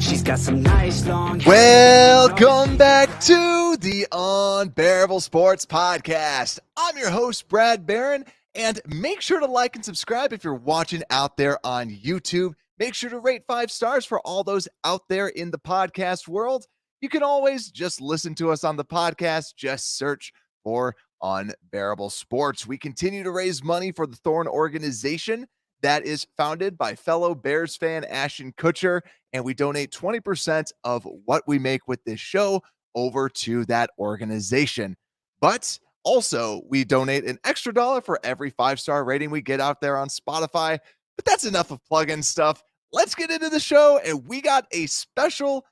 She's got some nice long hair. Welcome back to the Unbearable Sports Podcast. I'm your host, Brad Barron, and make sure to like and subscribe if you're watching out there on YouTube. Make sure to rate 5 stars for all those out there in the podcast world. You can always just listen to us on the podcast. Just search for Unbearable Sports. We continue to raise money for the Thorn organization that is founded by fellow Bears fan Ashton Kutcher, and we donate 20% of what we make with this show over to that organization. But also, we donate an extra $1 for every 5-star rating we get out there on Spotify. But that's enough of plug-in stuff. Let's get into the show, and we got a special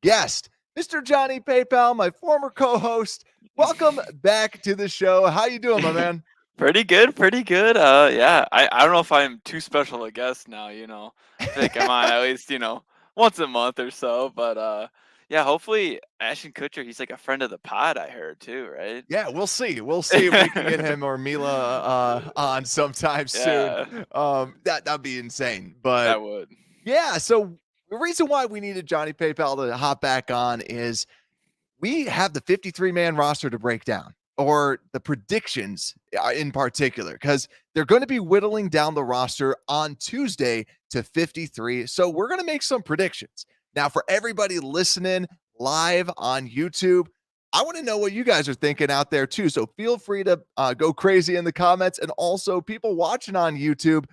guest, Mr. Johnny PayPal, my former co-host. Welcome back to the show. How you doing, my man? Pretty good. Yeah, I don't know if I'm too special a guest now, I think I'm on at least, once a month or so, but yeah, hopefully Ashton Kutcher, he's like a friend of the pod, I heard too, right? Yeah, we'll see. We'll see if we can get him or Mila on sometime soon. That'd be insane. But That would. yeah, so the reason why we needed Johnny PayPal to hop back on is we have the 53-man roster to break down, or the predictions in particular, because they're going to be whittling down the roster on Tuesday to 53. So we're going to make some predictions. Now, for everybody listening live on YouTube, I want to know what you guys are thinking out there too. So feel free to go crazy in the comments, and also people watching on YouTube,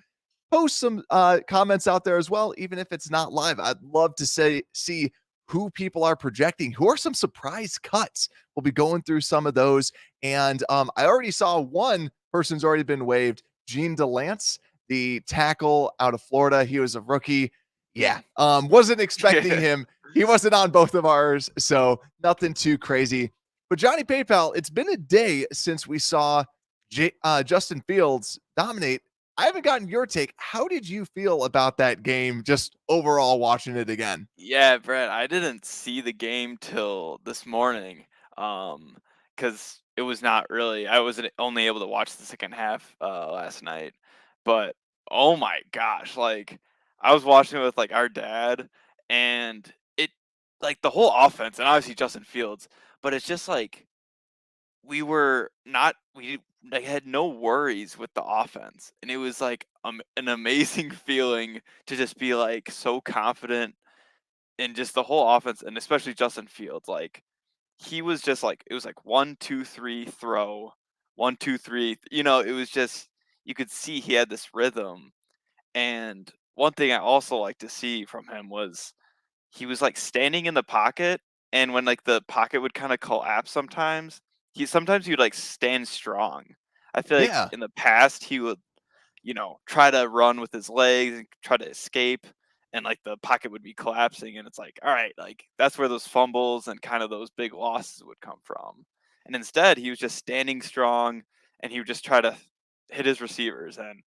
post some comments out there as well, even if it's not live. I'd love to see who people are projecting, who are some surprise cuts. We'll be going through some of those. And I already saw one person's already been waived, Gene DeLance, the tackle out of Florida. He was a rookie. Yeah, wasn't expecting him. He wasn't on both of ours, so nothing too crazy. But Johnny PayPal, it's been a day since we saw Justin Fields dominate. I haven't gotten your take. How did you feel about that game, just overall watching it again? Yeah, Brett, I didn't see the game till this morning, because it was not really. I was only able to watch the second half last night, but oh my gosh, like I was watching it with like our dad, and it like the whole offense, and obviously Justin Fields, but it's just like we like had no worries with the offense, and it was like an amazing feeling to just be like so confident in just the whole offense, and especially Justin Fields. Like he was just like, it was like 1, 2, 3 throw, 1, 2, 3. It was just, you could see he had this rhythm. And one thing I also like to see from him was he was like standing in the pocket, and when like the pocket would kind of collapse sometimes, he would like stand strong. I feel like Yeah. in the past he would, try to run with his legs and try to escape, and like the pocket would be collapsing, and it's like, all right, like that's where those fumbles and kind of those big losses would come from. And instead, he was just standing strong, and he would just try to hit his receivers. And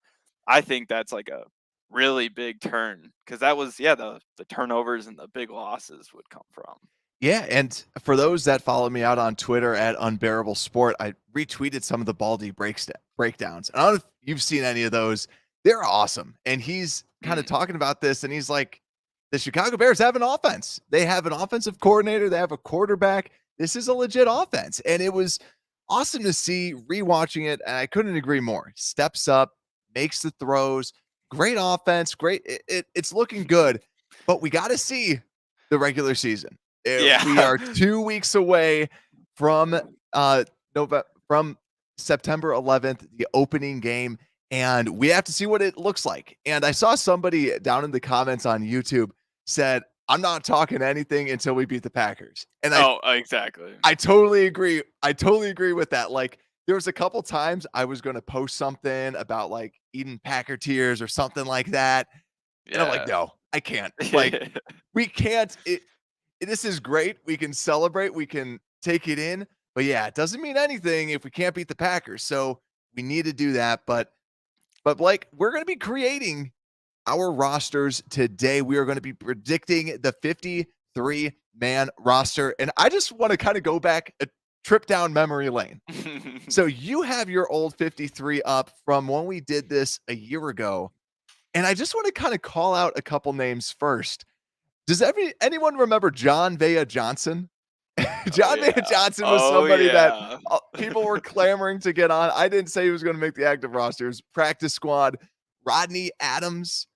I think that's like a really big turn, because that was, the turnovers and the big losses would come from. Yeah, and for those that follow me out on Twitter at Unbearable Sport, I retweeted some of the Baldy breakdowns. I don't know if you've seen any of those. They're awesome. And he's kind of talking about this, and he's like, the Chicago Bears have an offense. They have an offensive coordinator. They have a quarterback. This is a legit offense. And it was awesome to see rewatching it, and I couldn't agree more. Steps up, makes the throws, great offense, great. It's looking good, but we got to see the regular season. We are 2 weeks away from from September 11th, the opening game, and we have to see what it looks like. And I saw somebody down in the comments on YouTube said, "I'm not talking anything until we beat the Packers." And Exactly. I totally agree. I totally agree with that. Like, there was a couple times I was going to post something about like eating Packer tears or something like that. And I'm like, no, I can't. Like, we can't. This is great. We can celebrate. We can take it in. But yeah, it doesn't mean anything if we can't beat the Packers. So we need to do that. But Blake, we're going to be creating our rosters today. We are going to be predicting the 53-man roster. And I just want to kind of go back a trip down memory lane. So you have your old 53 up from when we did this a year ago. And I just want to kind of call out a couple names first. Does anyone remember John Vea Johnson? Oh John Vea yeah. Johnson was Oh somebody that yeah. people were clamoring to get on. I didn't say he was going to make the active rosters. Practice squad. Rodney Adams.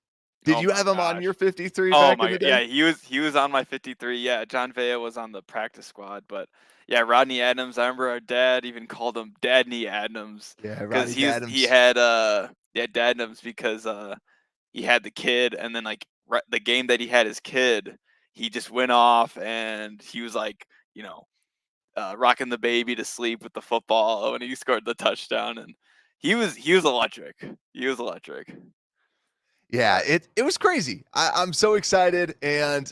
Did Oh you my have him on gosh. your 53 Oh back in my the yeah, day? he was on my 53. Yeah, John Vea was on the practice squad, but yeah, Rodney Adams, I remember our dad even called him Dadney Adams Yeah, because Rodney he Adams. had yeah, Dadnams because he had the kid and then like the game that he had his kid, he just went off and he was like, you know, rocking the baby to sleep with the football when he scored the touchdown and he was electric. He was electric. Yeah, But it was crazy. I'm so excited, and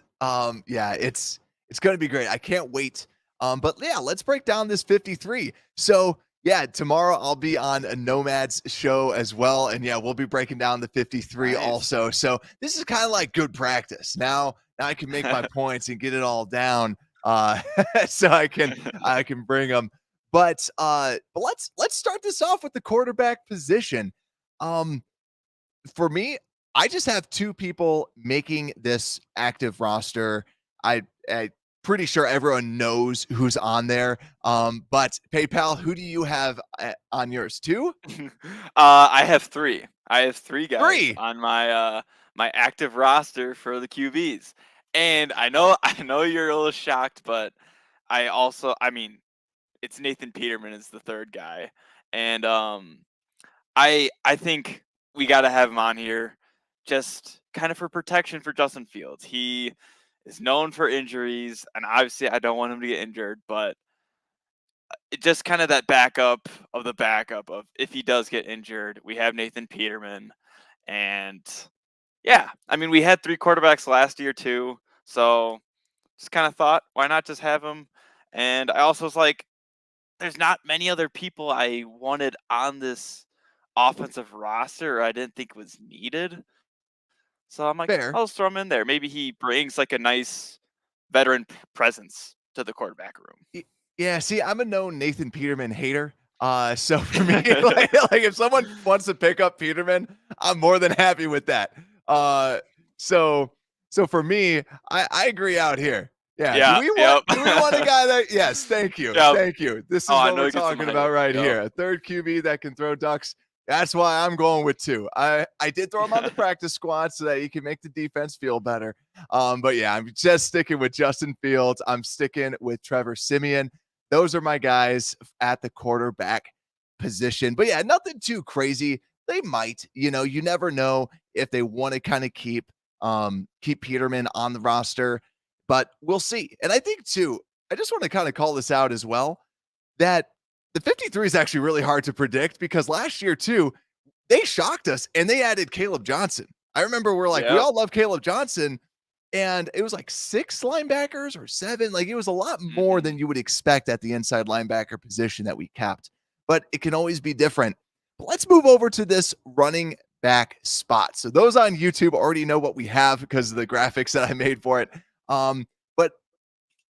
yeah, it's gonna be great. I can't wait. But yeah, let's break down this 53. So yeah, tomorrow I'll be on a Nomads show as well, and yeah, we'll be breaking down the 53 nice. also. So this is kind of like good practice. Now I can make my points and get it all down. So I can bring them. But let's start this off with the quarterback position. Um, for me, I just have two people making this active roster. I pretty sure everyone knows who's on there. But PayPal, who do you have on yours? Two, I have three. I have three guys three. on my active roster for the QBs, and I know you're a little shocked, but I mean it's Nathan Peterman is the third guy, and I think we got to have him on here, just kind of for protection for Justin Fields. He is known for injuries, and obviously I don't want him to get injured, but it just kind of that backup of the backup of if he does get injured, we have Nathan Peterman. And yeah, I mean, we had three quarterbacks last year too. So just kind of thought, why not just have him? And I also was like, there's not many other people I wanted on this offensive roster I didn't think was needed. So I'm like, Fair. I'll just throw him in there. Maybe he brings like a nice veteran presence to the quarterback Y Yeah, see, I'm a known Nathan Peterman hater. So for me, room. like if someone wants to pick up Peterman, I'm more than happy with that. Uh, so so for me, I agree out here. Yeah, Yeah, yep. do we want a guy that yes, thank you. Yep. Thank you. This Oh, is I what know we're he gets some talking about hype. right Yep. here. A third QB that can throw ducks. That's why I'm going with two. I did throw him on the practice squad so that he can make the defense feel better. But yeah, I'm just sticking with Justin Fields. I'm sticking with Trevor Siemian. Those are my guys at the quarterback position. But yeah, nothing too crazy. They might, you never know if they want to kind of keep Peterman on the roster, but we'll see. And I think too, I just want to kind of call this out as well that the 53 is actually really hard to predict because last year too, they shocked us and they added Caleb Johnson. I remember we're like, we Yep. all love Caleb Johnson. And it was like 6 linebackers or 7. Like it was a lot more Mhm. than you would expect at the inside linebacker position that we kept. But it can always be different. But let's move over to this running back spot. So those on YouTube already know what we have because of the graphics that I made for it. But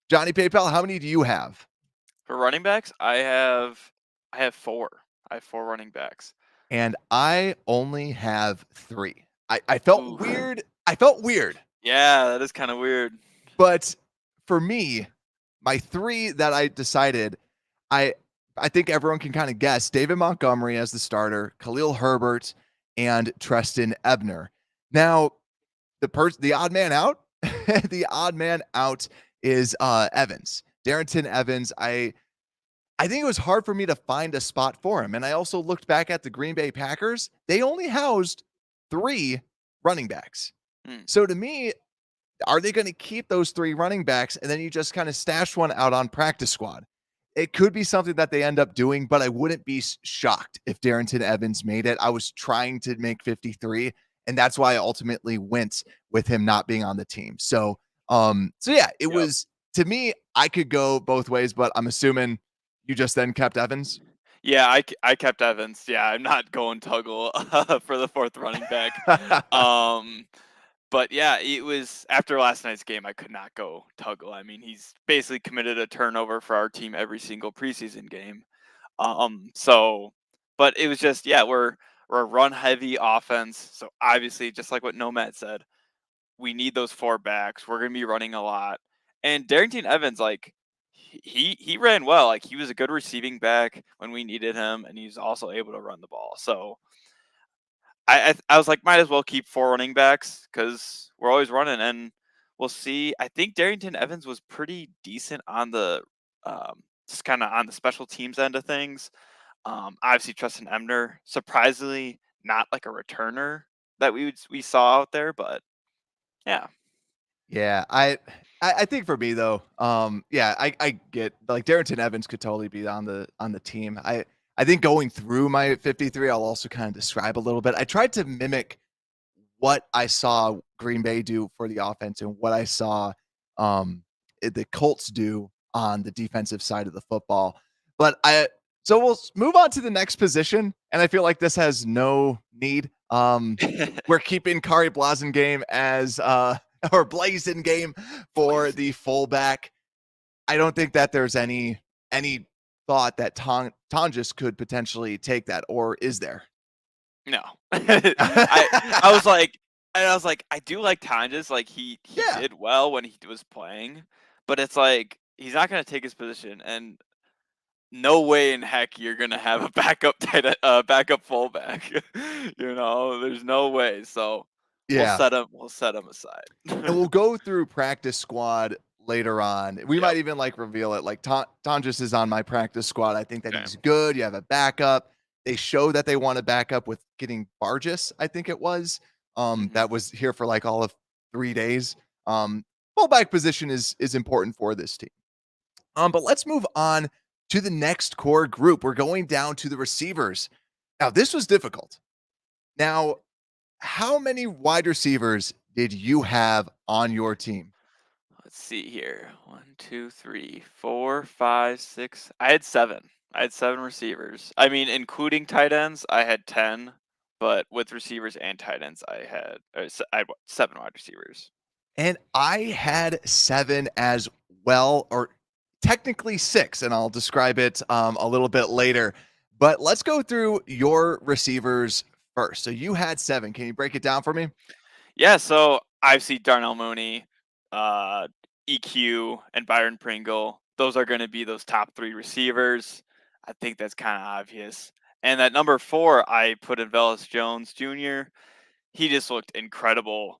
Johnny PayPal, how many do you have? For running backs, I have 4. I have 4 running backs. And I only have 3. I felt Ooh. weird. I felt weird. Yeah, that is kinda weird. But for me, my 3 that I decided, I I think everyone can kind of guess David Montgomery as the starter, Khalil Herbert, and Treston Ebner. Now, the odd man out, the odd man out is Evans. Darrington Evans. I think it was hard for me to find a spot for him. And I also looked back at the Green Bay Packers. They only housed 3 running backs. Hmm. So to me, are they going to keep those 3 running backs and then you just kind of stash one out on practice squad? It could be something that they end up doing, but I wouldn't be shocked if Darrington Evans made it. I was trying to make 53, and that's why I ultimately went with him not being on the team. So yeah, it Yep. was to me, I could go both ways, but I'm assuming you just then kept Evans. Yeah, I kept Evans. Yeah, I'm not going Tuggle for the 4th running back. Um, but yeah, it was after last night's game, I could not go Tuggle. I mean, he's basically committed a turnover for our team every single preseason game. So but it was just yeah, we're a run heavy offense. So obviously, just like what Nomad said, we need those 4 backs. We're gonna be running a lot. And Darrington Evans, like he ran well. Like he was a good receiving back when we needed him, and he's also able to run the ball. So I was like, might as well keep 4 running backs because we're always running, and we'll see. I think Darrington Evans was pretty decent on the just kind of on the special teams end of things. Obviously, Tristan Emner, surprisingly not like a returner that we saw out there, but yeah. Yeah, I think for me though, yeah, I get like Darrington Evans could totally be on the team. I think going through my 53, I'll also kind of describe a little bit. I tried to mimic what I saw Green Bay do for the offense and what I saw the Colts do on the defensive side of the football. But so we'll move on to the next position, and I feel like this has no need. We're keeping Kari Blasingame as or Blasingame for the fullback. I don't think that there's any thought that Tonjes could potentially take that, or is there? No. I was like, I do like Tonjes, like he Yeah. did well when he was playing, but it's like he's not gonna take his position, and no way in heck you're gonna have a backup fullback. There's no way. So Yeah. we'll set him aside. And we'll go through practice squad later on. We Yep. might even like reveal it. Like Tonjes is on my practice squad. I think that Okay. he's good. You have a backup. They show that they want to back up with getting Barges, I think it was. Mhm. That was here for like all of 3 days. Fullback position is important for this team. But let's move on to the next core group. We're going down to the receivers. Now, this was difficult. Now, how many wide receivers did you have on your team? Let's see here. 1, 2, 3, 4, 5, 6. I had 7. I had 7 receivers. I mean, including tight ends, I had 10, but with receivers and tight ends, I had 7 wide receivers. And I had 7 as well, or technically 6, and I'll describe it a little bit later. But let's go through your receivers first. So you had 7. Can you break it down for me? Yeah, so obviously Darnell Mooney, uh, EQ, and Byron Pringle. Those are going to be those top 3 receivers. I think that's kind of obvious. And at number 4, I put in Velus Jones Jr. He just looked incredible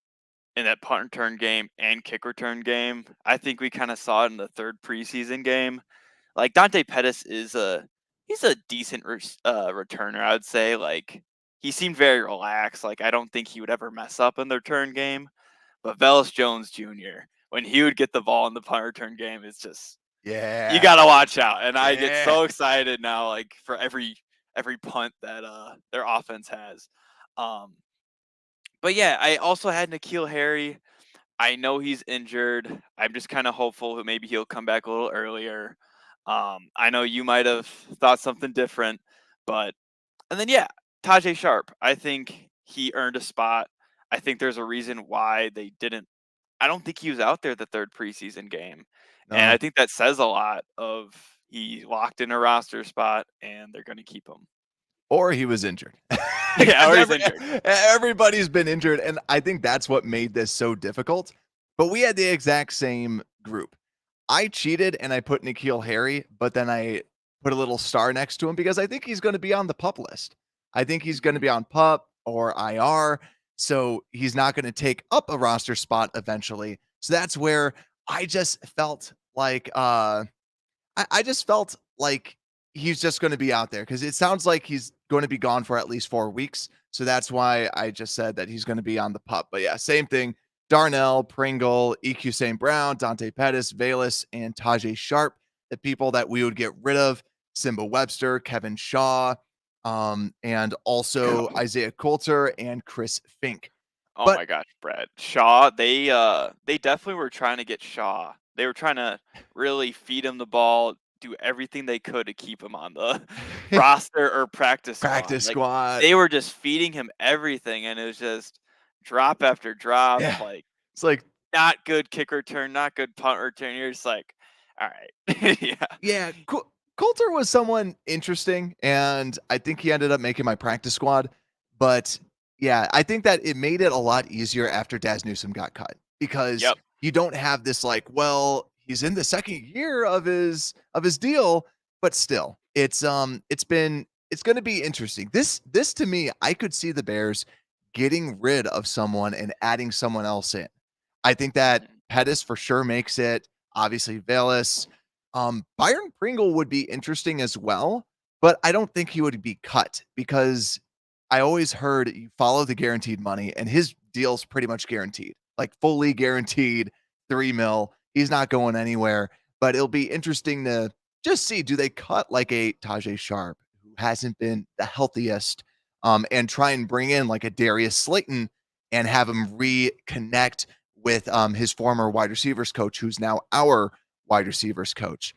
in that punt return game and kick return game. I think we kind of saw it in the 3rd preseason game. Like Dante Pettis he's a decent returner, I would say. Like he seemed very relaxed. Like I don't think he would ever mess up in the return game. But Velus Jones Jr., when he would get the ball in the punt return game, it's just you Yeah. gotta watch out. And I get Yeah. so excited now, like for every punt that their offense has. Um, but yeah, I also had N'Keal Harry. I know he's injured. I'm just kind of hopeful that maybe he'll come back a little earlier. I know you might have thought something different, but and then yeah, Tajay Sharp. I think he earned a spot. I think there's a reason why they didn't. I don't think he was out there the 3rd preseason game, and I No. think that says a lot of he locked in a roster spot, and they're going to keep him. Or he was injured. Yeah, Because or he's injured. everybody's been injured, and I think that's what made this so difficult. But we had the exact same group. I cheated and I put N'Keal Harry, but then I put a little star next to him because I think he's going to be on the pup list. I think he's going to Mhm. be on pup or IR, so he's not going to take up a roster spot eventually. So that's where I just felt like I just felt like he's just going to be out there because it sounds like he's going to be gone for at least 4 weeks. So that's why I just said that he's going to be on the pup. But yeah, same thing. Darnell, Pringle, EQ St. Brown, Dante Pettis, Valus, and Tajay Sharp, the people that we would get rid of. Simba Webster, Kevin Shaw, and also Isaiah Coulter and Chris Fink. Oh But my gosh, Brad. Shaw, they definitely were trying to get Shaw. They were trying to really feed him the ball, do everything they could to keep him on the roster or practice squad. practice Like squad. they were just feeding him everything, and it was just drop after drop, Yeah. like It's like, not good kick return, not good punt return. You're just like, all right. Yeah. yeah, Coulter was someone interesting, and I think he ended up making my practice squad. But Yeah, I think that it made it a lot easier after Daz Newsome got cut because Yep. you don't have this like, well, he's in the second year of his deal, but still, it's going to be interesting. This to me, I could see the Bears getting rid of someone and adding someone else in. I think that Mhm. Pettis for sure makes it. Obviously, Velas. Byron Pringle would be interesting as well, but I don't think he would be cut because I always heard you follow the guaranteed money, and his deal's pretty much guaranteed, like fully guaranteed 3 mil. He's not going anywhere, but it'll be interesting to just see, do they cut like a Tajay Sharp who hasn't been the healthiest, and try and bring in like a Darius Slayton and have him reconnect with his former wide receivers coach, who's now our wide receivers coach.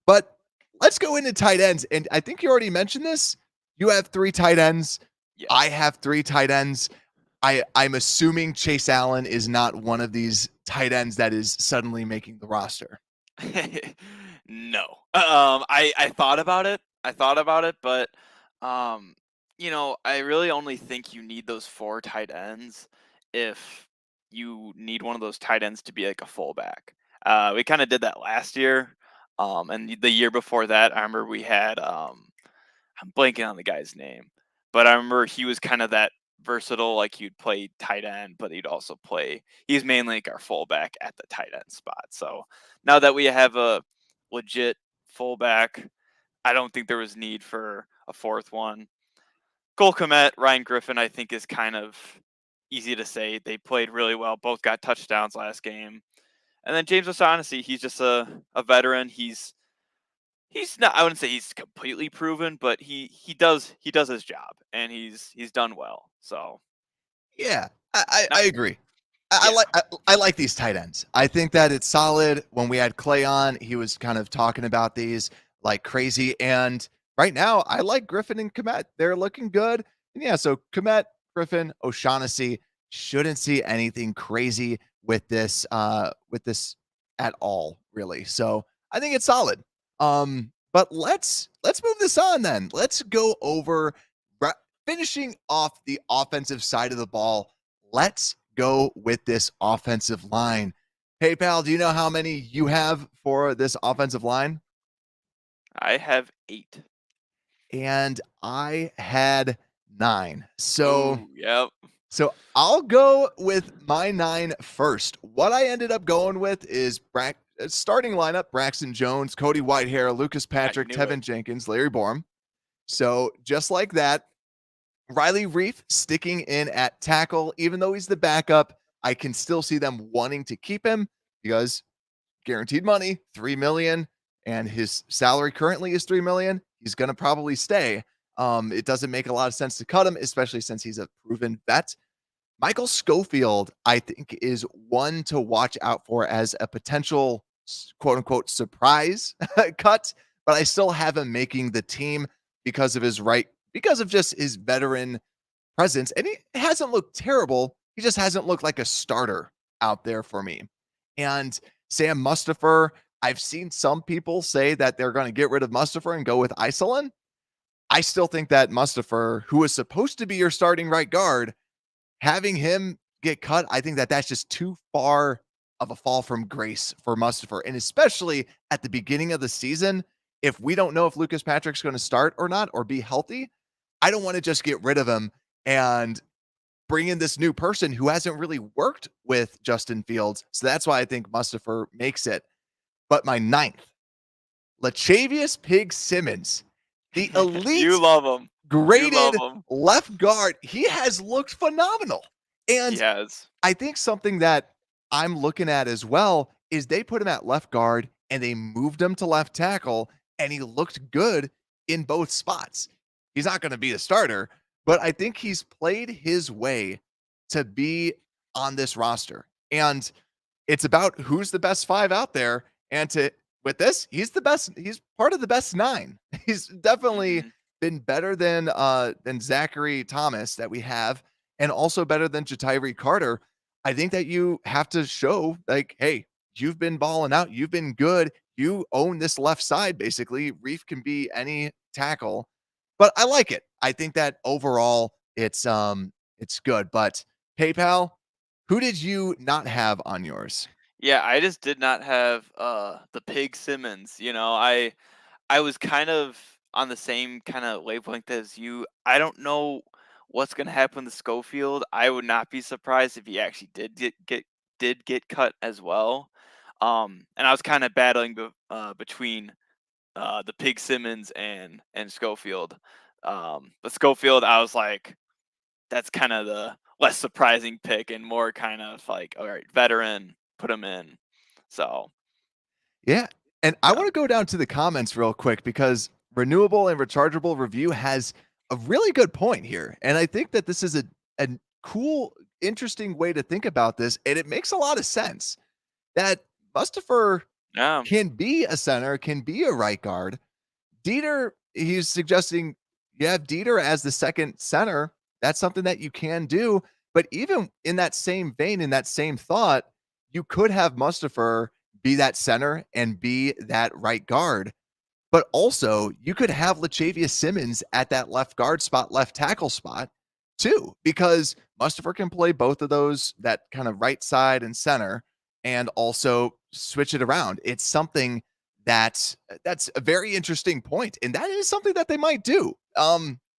But let's go into tight ends. And I think you already mentioned this. You have 3 tight ends. I Yes. have 3 tight ends. I'm assuming Chase Allen is not one of these tight ends that is suddenly making the roster. No. I thought about it. I thought about it, but um, I really only think you need those 4 tight ends if you need one of those tight ends to be like a fullback. We kind of did that last year. And the year before that, I remember we had I'm blanking on the guy's name, but I remember he was kind of that versatile, like he'd play tight end, but he'd also play. He's mainly like our fullback at the tight end spot. So now that we have a legit fullback, I don't think there was need for a 4th one. Cole Kmet, Ryan Griffin, I think is kind of easy to say. They played really well. Both got touchdowns last game. And then James O'Shaughnessy, he's just a veteran. He's not, I wouldn't say he's completely proven, but he does his job and he's done well. So Yeah, I not agree. I yeah. like I like these tight ends. I think that it's solid. When we had Clay on, he was kind of talking about these like crazy. And right now, I like Griffin and Komet. They're looking good. And yeah, so Komet, Griffin, O'Shaughnessy shouldn't see anything crazy with this at all, really. So I think it's solid. But let's move this on then. Let's go over finishing off the offensive side of the ball. Let's go with this offensive line. Hey, pal, do you know how many you have for this offensive line? I have 8. And I had 9. So, Ooh, yep. so I'll go with my 9 first. What I ended up going with is starting lineup: Braxton Jones, Cody Whitehair, Lucas I Patrick, knew it. Tevin Jenkins, Larry Borum. So just like that, Riley Reef sticking in at tackle, even though he's the backup, I can still see them wanting to keep him because guaranteed money, 3 million, and his salary currently is 3 million. He's going to probably stay. It doesn't make a lot of sense to cut him, especially since he's a proven vet. Michael Schofield, I think, is one to watch out for as a potential quote unquote surprise cut, but I still have him making the team because of just his veteran presence. And he hasn't looked terrible. He just hasn't looked like a starter out there for me. And Sam Mustipher, I've seen some people say that they're going to get rid of Mustipher and go with Isolin. I still think that Mustipher, who was supposed to be your starting right guard, having him get cut, I think that that's just too far of a fall from grace for Mustipher. And especially at the beginning of the season, if we don't know if Lucas Patrick's going to start or not or be healthy, I don't want to just get rid of him and bring in this new person who hasn't really worked with Justin Fields. So that's why I think Mustipher makes it. But my 9th, Lachavius Pig Simmons, the You elite love him. You love graded him. left guard. He has looked phenomenal. He And has. I think something that I'm looking at as well is they put him at left guard and they moved him to left tackle, and he looked good in both spots. He's not going to be the starter, but I think he's played his way to be on this roster. And it's about who's the best 5 out there. And to with this, he's the best. He's part of the best 9. He's definitely Mhm. been better than Zachary Thomas that we have, and also better than Jatiri Carter. I think that you have to show like, hey, you've been balling out, you've been good, you own this left side basically. Reef can be any tackle, but I like it. I think that overall It's good. But PayPal, who did you not have on yours? Yeah, I just did not have the Pig Simmons. I was kind of on the same kind of wavelength as you. I don't know what's gonna happen to Schofield. I would not be surprised if he actually did get cut as well. And I was kind of battling between the Pig Simmons and Schofield. But Schofield, I was like, that's kind of the less surprising pick and more kind of like, all right, veteran, put him in. So Yeah. And I yeah, want to go down to the comments real quick because renewable and rechargeable review has a really good point here. And I think that this is a cool, interesting way to think about this. And it makes a lot of sense that Mustafa yeah, can be a center, can be a right guard. Dieter, he's suggesting you have Dieter as the second center. That's something that you can do. But even in that same vein, in that same thought, you could have Mustafa be that center and be that right guard. But also, you could have Latavius Simmons at that left guard spot, left tackle spot too, because Mustafa can play both of those, that kind of right side and center, and also switch it around. It's something that's a very interesting point, and that is something that they might do.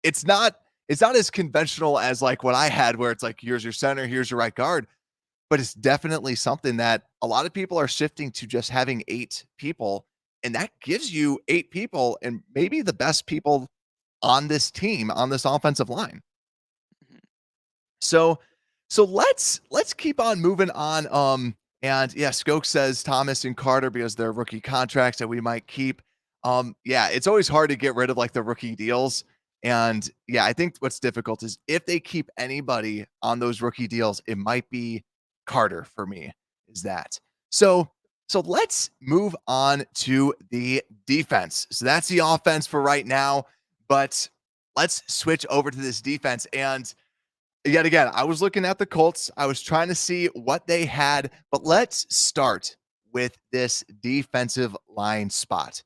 It's not as conventional as like what I had, where it's like here's your center, here's your right guard, but it's definitely something that a lot of people are shifting to just having 8 people, and that gives you 8 people and maybe the best people on this team, on this offensive line. mhm. So let's keep on moving on. And yeah, Skoke says Thomas and Carter because they're rookie contracts that we might keep. Yeah, it's always hard to get rid of like the rookie deals. And yeah, I think what's difficult is if they keep anybody on those rookie deals, it might be Carter for me. Is that so let's move on to the defense. So that's the offense for right now, but let's switch over to this defense. And yet again, I was looking at the Colts. I was trying to see what they had, but let's start with this defensive line spot.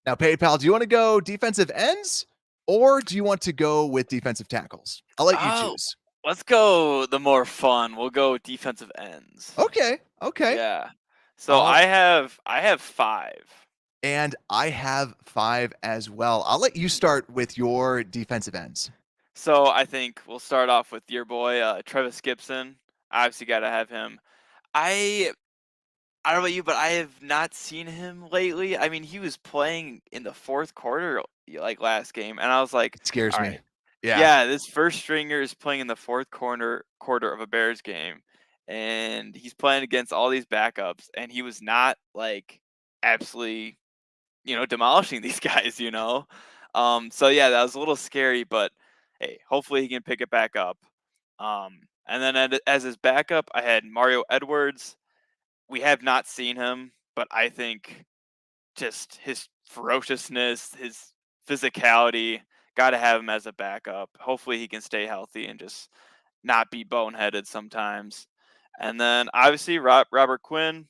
Now, PayPal, do you want to go defensive ends or do you want to go with defensive tackles? I'll let you Oh, choose. let's go the more fun. We'll go defensive ends. Okay. Okay. Yeah. So I'll I have 5. and I have 5 as well. I'll let you start with your defensive ends. So I think we'll start off with your boy Travis Gibson. Obviously got to have him. I I don't know about you, but I have not seen him lately. I mean, he was playing in the fourth quarter like last game, and I was like, It scares all me. right, Yeah. yeah, this first stringer is playing in the fourth quarter of a Bears game, and he's playing against all these backups, and he was not like absolutely, demolishing these guys. So yeah, that was a little scary, but hey, hopefully he can pick it back up. And then as his backup, I had Mario Edwards. We have not seen him, but I think just his ferociousness, his physicality, got to have him as a backup. Hopefully he can stay healthy and just not be boneheaded sometimes. And then obviously Robert Quinn,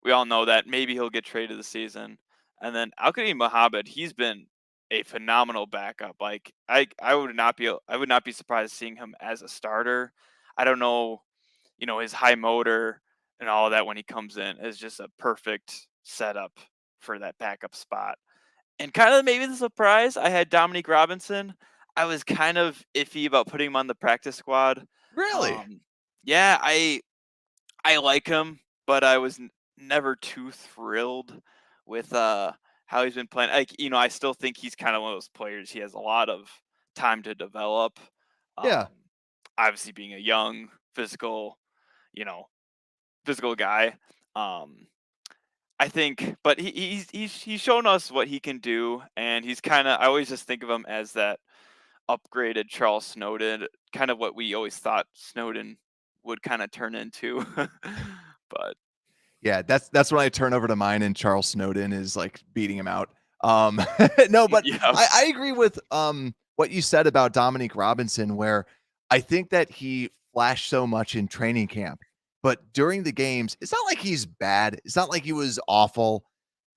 we all know that maybe he'll get traded this season. And then Al-Qadim Mohammed, he's been a phenomenal backup. Like I would not be surprised seeing him as a starter. I don't know, his high motor and all of that when he comes in is just a perfect setup for that backup spot. And kind of maybe the surprise, I had Dominique Robinson. I was kind of iffy about putting him on the practice squad. Really? Um, yeah, I like him, but I was never too thrilled with how he's been playing. Like, I still think he's kind of one of those players. He has a lot of time to develop. Yeah. Um, Obviously being a young, you know, physical guy. Um, I think, but he's shown us what he can do, and he's kind of. I always just think of him as that upgraded Charles Snowden, kind of what we always thought Snowden would kind of turn into. But Yeah, that's when I turn over to mine and Charles Snowden is like beating him out. Um, no, but yeah, I agree with what you said about Dominique Robinson, where I think that he flashed so much in training camp, but during the games, it's not like he's bad. It's not like he was awful,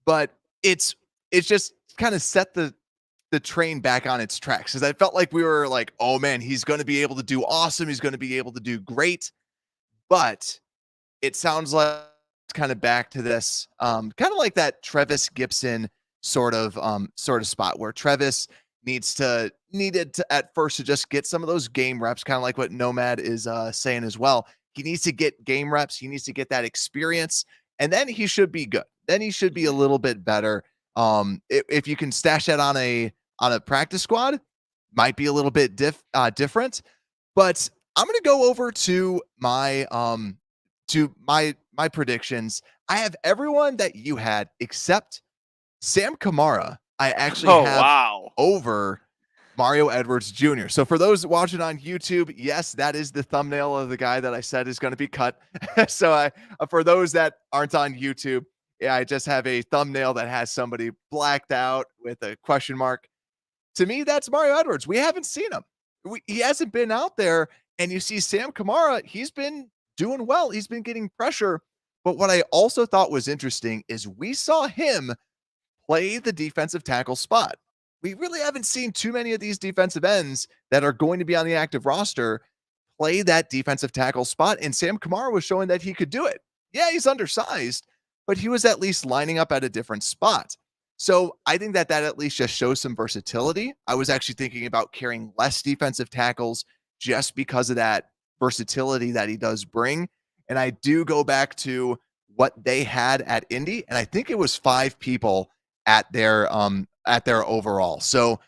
but it's just kind of set the train back on its tracks because I felt like we were like, oh man, he's going to be able to do awesome. He's going to be able to do great. But it sounds like it's kind of back to this, kind of like that Trevis Gibson sort of spot where Trevis needed to at first to just get some of those game reps, kind of like what Nomad is saying as well. He needs to get game reps. He needs to get that experience, and then he should be good. Then he should be a little bit better. If you can stash that on a practice squad, might be a little bit different. But I'm gonna go over to my predictions. I have everyone that you had except Sam Kamara. I actually Oh, have wow. over Mario Edwards Jr. So for those watching on YouTube, yes, that is the thumbnail of the guy that I said is going to be cut. So for those that aren't on YouTube, yeah, I just have a thumbnail that has somebody blacked out with a question mark. To me, that's Mario Edwards. We haven't seen him. He hasn't been out there. And you see Sam Kamara, he's been doing well. He's been getting pressure. But what I also thought was interesting is we saw him play the defensive tackle spot. We really haven't seen too many of these defensive ends that are going to be on the active roster play that defensive tackle spot. And Sam Kamara was showing that he could do it. Yeah, he's undersized, but he was at least lining up at a different spot. So I think that at least just shows some versatility. I was actually thinking about carrying less defensive tackles just because of that versatility that he does bring. And I do go back to what they had at Indy, and I think it was 5 people at their overall. So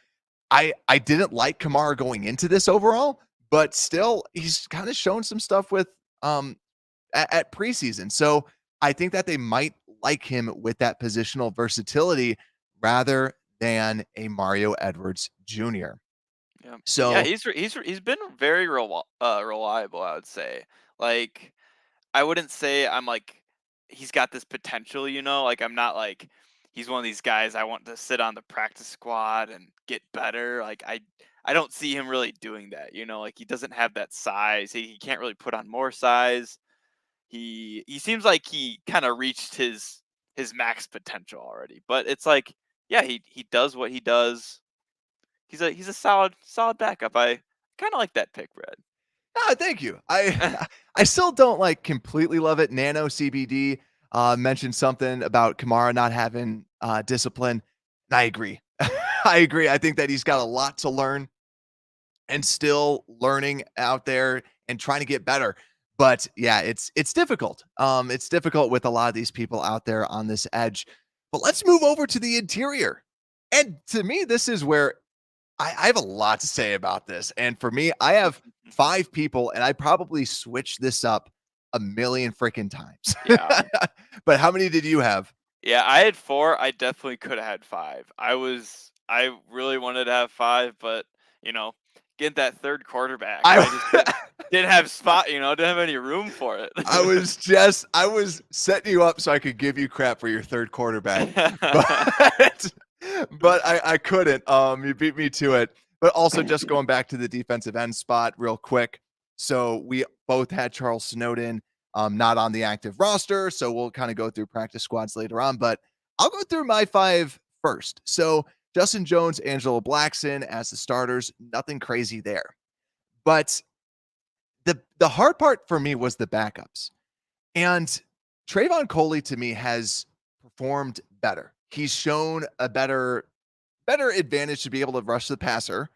I didn't like Kamara going into this overall, but still he's kind of shown some stuff with at preseason. So I think that they might like him with that positional versatility rather than a Mario Edwards Jr. Yeah. Yeah, So he's been very reliable, I would say. Like, I wouldn't say I'm like he's got this potential, like I'm not like he's one of these guys I want to sit on the practice squad and get better. Like I don't see him really doing that, like he doesn't have that size. He can't really put on more size. He seems like he kind of reached his max potential already. But it's like, yeah, he does what he does. He's a solid backup. I kind of like that pick, Brad. ah, thank you. I still don't like completely love it. Nano CBD mentioned something about Kamara not having discipline. And I agree. I agree. I think that he's got a lot to learn and still learning out there and trying to get better. But yeah, it's difficult. It's difficult with a lot of these people out there on this edge. But let's move over to the interior. And to me, this is where I have a lot to say about this. And for me, I have 5 people, and I probably switched this up a million freaking times. Yeah. But how many did you have? Yeah, I had 4. I definitely could have had 5. I really wanted to have 5, but, getting that third quarterback, I I just didn't have spot, didn't have any room for it. I was setting you up so I could give you crap for your third quarterback. But but I couldn't. You beat me to it. But also just going back to the defensive end spot real quick. So we both had Charles Snowden not on the active roster. So we'll kind of go through practice squads later on. But I'll go through my 5 first. So Justin Jones, Angelo Blackson as the starters, nothing crazy there. But the hard part for me was the backups. And Trayvon Coley to me has performed better. He's shown a better advantage to be able to rush the passer,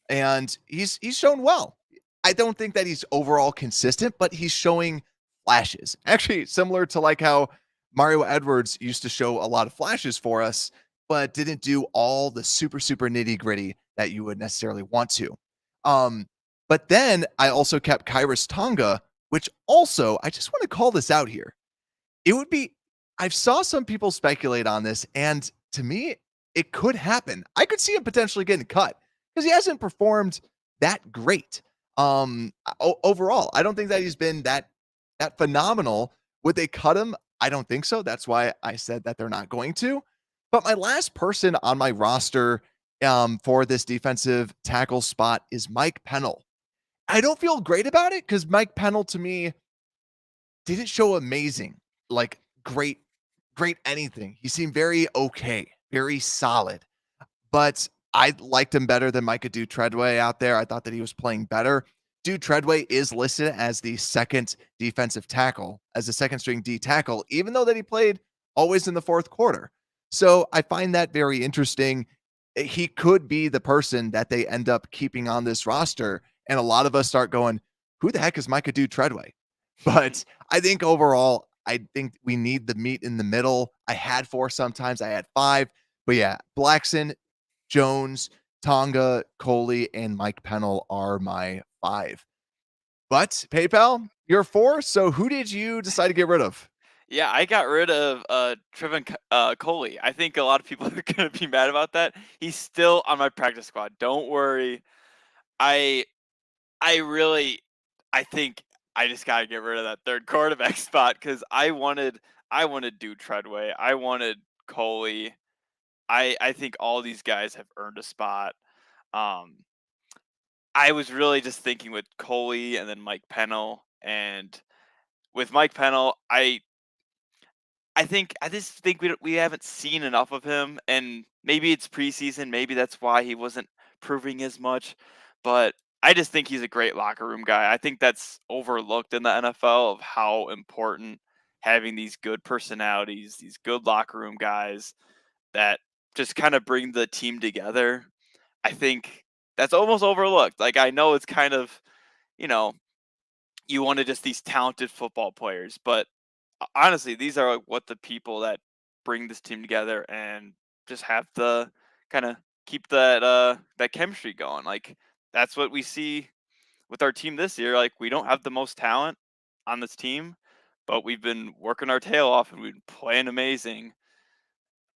and he's shown well. I don't think that he's overall consistent, but he's showing flashes. Actually, similar to like how Mario Edwards used to show a lot of flashes for us, but didn't do all the super nitty-gritty that you would necessarily want to. But then I also kept Kairos Tonga, which also I just want to call this out here. It would be I've saw some people speculate on this, and to me, it could happen. I could see him potentially getting cut because he hasn't performed that great. Overall, I don't think that he's been that phenomenal. Would they cut him? I don't think so. That's why I said that they're not going to. But my last person on my roster for this defensive tackle spot is Mike Pennell. I don't feel great about it because Mike Pennell to me didn't show amazing, like great anything. He seemed very okay, very solid. But I liked him better than Micah Dude Treadway out there. I thought that he was playing better. Dude Treadway is listed as the second defensive tackle, as a second string D tackle, even though that he played always in the fourth quarter. So I find that very interesting. He could be the person that they end up keeping on this roster. And a lot of us start going, who the heck is Micah Dude Treadway? But I think overall, I think we need the meat in the middle. I had 4 sometimes, I had 5. But yeah, Blackson, Jones, Tonga, Coley, and Mike Pennell are my 5. But PayPal, you're 4. So who did you decide to get rid of? Yeah, I got rid of Coley. I think a lot of people are gonna be mad about that. He's still on my practice squad. Don't worry. I I really I think I just gotta get rid of that third quarterback spot because I wanted Dude Treadway. I wanted Coley. I think all these guys have earned a spot. Um, I was really just thinking with Coley and then Mike Pennell, and with Mike Pennell, I just think we haven't seen enough of him, and maybe it's preseason, maybe that's why he wasn't proving as much, but I just think he's a great locker room guy. I think that's overlooked in the NFL of how important having these good personalities, these good locker room guys that just kind of bring the team together. I think that's almost overlooked. Like I know it's kind of, you know, you wanted just these talented football players, but honestly, these are like what the people that bring this team together and just have the kind of keep that chemistry going. Like that's what we see with our team this year. Like we don't have the most talent on this team, but we've been working our tail off and we've been playing amazing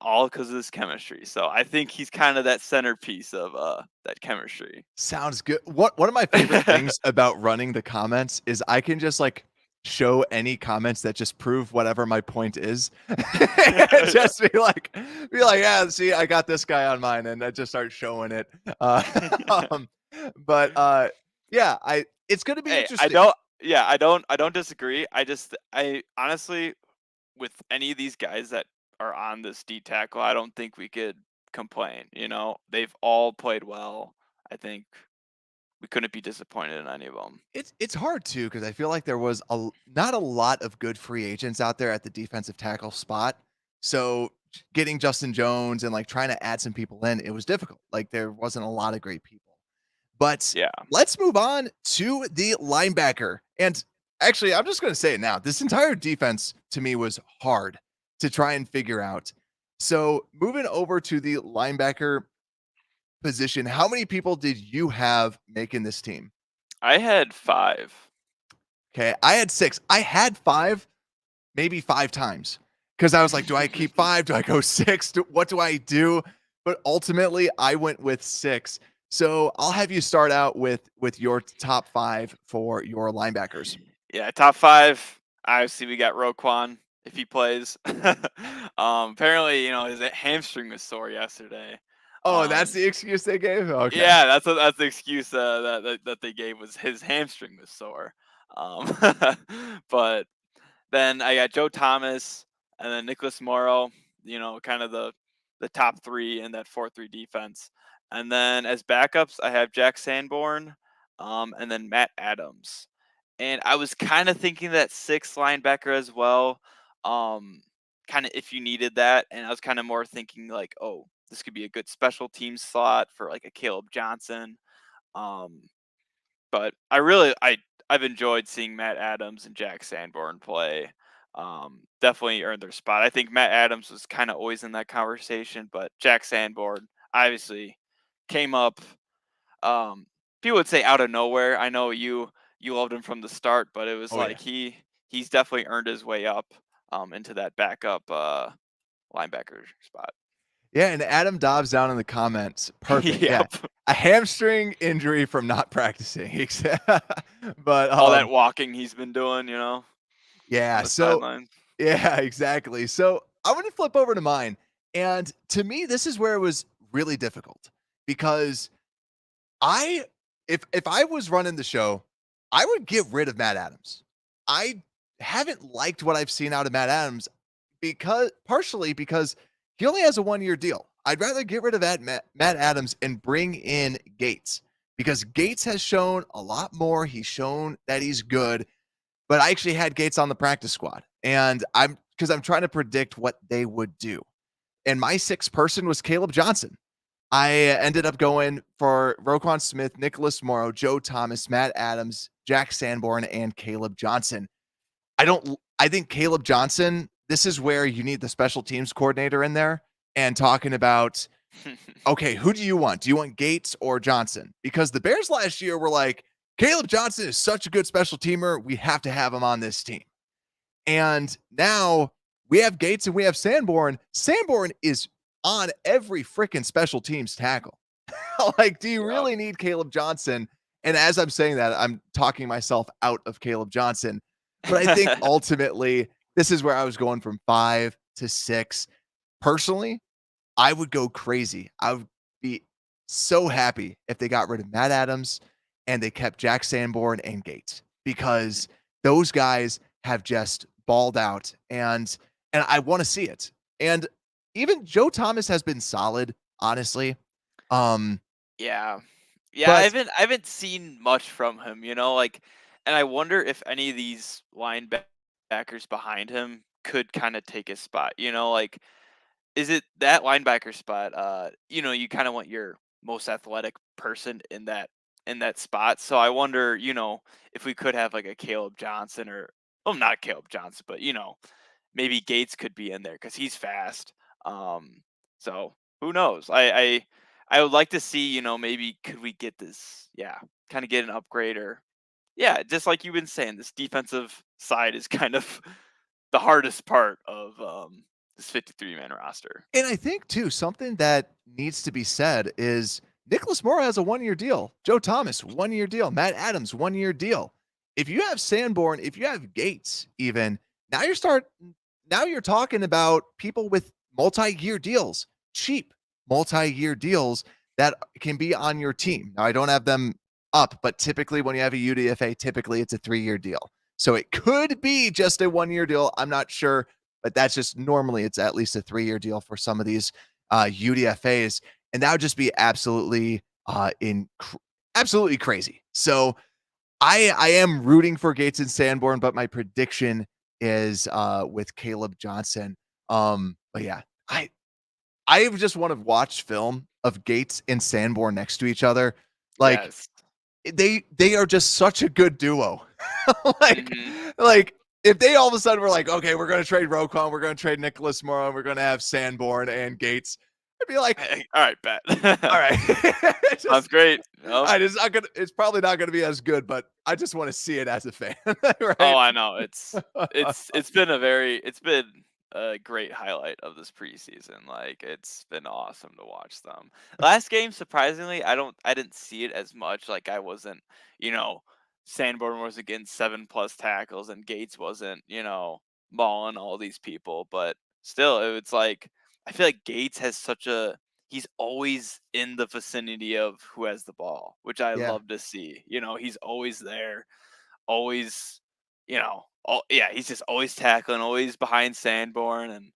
all because of this chemistry. So I think he's kind of that centerpiece of that chemistry. Sounds good. One of my favorite things about running the comments is I can just like show any comments that just prove whatever my point is. Just be like, yeah, see, I got this guy on mine, and I just start showing it. Um, but yeah, it's gonna be Hey, I interesting. don't. Yeah, I don't disagree. I honestly, with any of these guys that are on this D tackle, I don't think we could complain. They've all played well. I think we couldn't be disappointed in any of them. It's hard too because I feel like there was not a lot of good free agents out there at the defensive tackle spot. So getting Justin Jones and like trying to add some people in, it was difficult. Like there wasn't a lot of great people. But Yeah, let's move on to the linebacker. And actually, I'm just going to say it now. This entire defense to me was hard to try and figure out. So moving over to the linebacker position, how many people did you have making this team? I had 5. Okay, I had 6. I had 5, maybe 5 times because I was like, "Do I keep 5? Do I go 6? What do I do?" But ultimately, I went with 6. So I'll have you start out with your top 5 for your linebackers. Yeah, top 5. Obviously, we got Roquan if he plays. Apparently, his hamstring was sore yesterday. Oh, that's Um, the excuse they gave? Okay. Yeah, that's the excuse that they gave was his hamstring was sore. Um, but then I got Joe Thomas and then Nicholas Morrow. Kind of the top 3 in that 4-3 defense. And then as backups, I have Jack Sanborn, and then Matt Adams. And I was kind of thinking that 6th linebacker as well. Kind of if you needed that, and I was kind of more thinking like, oh, this could be a good special team slot for like a Caleb Johnson. Um, but I've enjoyed seeing Matt Adams and Jack Sanborn play. Definitely earned their spot. I think Matt Adams was kind of always in that conversation, but Jack Sanborn obviously came up. Um, People would say out of nowhere. I know you loved him from the start, but it was Oh, yeah. like he's definitely earned his way up into that backup linebacker spot. Yeah, and Adam Dobbs down in the comments. Perfect. Yeah. Yep. A hamstring injury from not practicing. But, All that walking he's been doing, on yeah, the so sideline. yeah, exactly. So I'm going to flip over to mine. And to me, this is where it was really difficult because I, if I was running the show, I would get rid of Matt Adams. I haven't liked what I've seen out of Matt Adams because partially because he only has a 1-year deal. I'd rather get rid of Matt Adams and bring in Gates because Gates has shown a lot more. He's shown that he's good, but I actually had Gates on the practice squad, and I'm trying to predict what they would do. And my sixth person was Caleb Johnson. I ended up going for Roquan Smith, Nicholas Morrow, Joe Thomas, Matt Adams, Jack Sanborn, and Caleb Johnson. I think Caleb Johnson, this is where you need the special teams coordinator in there and talking about, okay, who do you want? Do you want Gates or Johnson? Because the Bears last year were like, Caleb Johnson is such a good special teamer. We have to have him on this team. And now we have Gates and we have Sanborn. Sanborn is on every freaking special teams tackle. Like, do you really need Caleb Johnson? And as I'm saying that, I'm talking myself out of Caleb Johnson. But I think ultimately, this is where I was going from 5 to 6. Personally, I would go crazy. I would be so happy if they got rid of Matt Adams and they kept Jack Sanborn and Gates because those guys have just balled out and I want to see it. And even Joe Thomas has been solid, honestly. Yeah. Yeah, But I haven't seen much from him, like, and I wonder if any of these linebackers behind him could kind of take his spot, like, is it that linebacker spot? You kind of want your most athletic person in that spot. So I wonder, if we could have like a Caleb Johnson or, well, not Caleb Johnson, but maybe Gates could be in there because he's fast. So who knows? I would like to see, maybe could we get this, kind of get an upgrade or, just like you've been saying, this defensive side is kind of the hardest part of this 53-man roster. and I think too, something that needs to be said is Nicholas Moore has a 1-year deal. Joe Thomas, 1-year deal. Matt Adams, 1-year deal. If you have Sanborn, if you have Gates, even now you're talking about people with multi-year deals, cheap multi-year deals that can be on your team. Now I don't have them up, but typically when you have a UDFA, typically it's a 3-year deal. So it could be just a 1-year deal. I'm not sure, but that's just normally it's at least a 3-year deal for some of these UDFAs, and that would just be absolutely absolutely crazy. So I am rooting for Gates and Sanborn, but my prediction is with Caleb Johnson. But yeah, I just want to watch film of Gates and Sanborn next to each other. Like Yes. they are just such a good duo. like hmm like if they all of a sudden were like, okay, we're gonna trade Roquan, we're gonna trade Nicholas Morrow, and we're gonna have Sanborn and Gates, I'd be like, All right, bet. all right. Sounds great. Yep. It's probably not gonna be as good, but I just want to see it as a fan. Oh, Right. I know. It's been a great highlight of this preseason. Like, it's been awesome to watch them. Last game, surprisingly, I didn't see it as much. Like, I wasn't, you know, Sanborn was against 7+ tackles and Gates wasn't, mauling all these people. But still, it's like I feel like Gates has he's always in the vicinity of who has the ball, which I Yeah. love to see. He's always there, always, he's just always tackling, always behind Sanborn, and